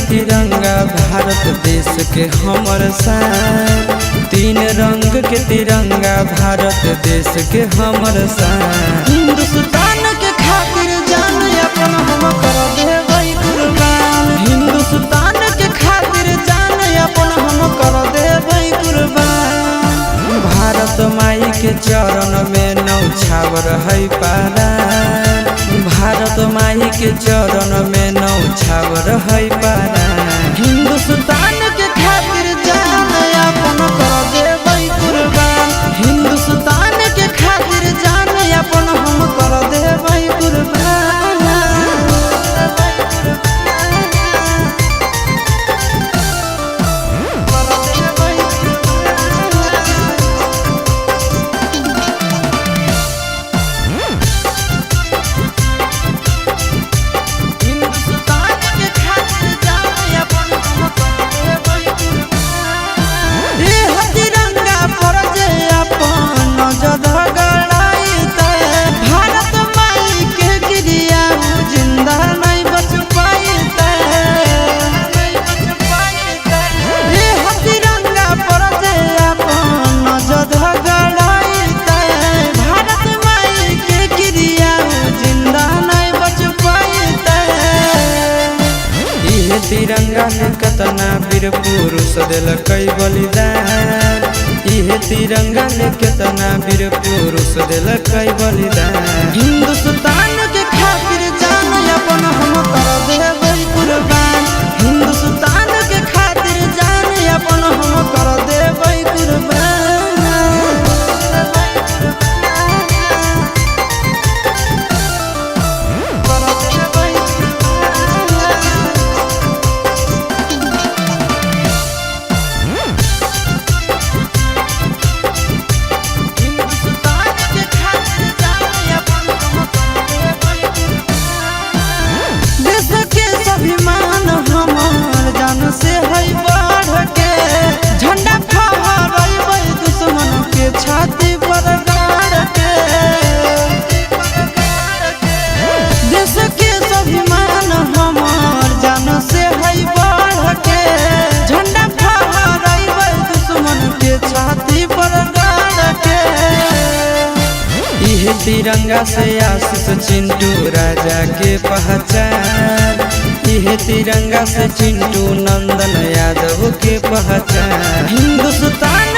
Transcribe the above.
तिरंगा भारत देश के हमर शान। तीन रंग के तिरंगा भारत देश के हमर शान। हिंदुस्तान के खातिर जान अपन हम कर देबै कुर्बान। हिंदुस्तान के खातिर जान अपन हम कर देबै कुर्बान। भारत माई के चरण में नौछावर है पारान। भारत माई के चरण में नौछावर है पारान। हिंदुस्तान के खातिर जान अपन कर देबै कुर्बान। हिंदुस्तान के खातिर जान अपन हम कर देबै कुर्बान। तिरंगा में कतना वीर पुरुष दिलकै बलिदान। इहे तिरंगा में कितना वीर पुरुष दिलकै बलिदान। हिंदुस्तान के खातिर जान अपन हम कर देबै कुर्बान। हिंदुस्तान के खातिर जान अपन हम कर देबै कुर्बान। से है बढ़ के झंडा फहराइबै दुश्मन के छाती पर गाड़ के। देश के स्वाभिमान हमार जान से है बढ़ के झंडा फहराइबै दुश्मन के छाती पर गाड़ के। इहे तिरंगा से आशीष चिंटू राजा के पहचान। इहे तिरंगा से चिंटू नंदन यादव के पहचान। हिंदुस्तान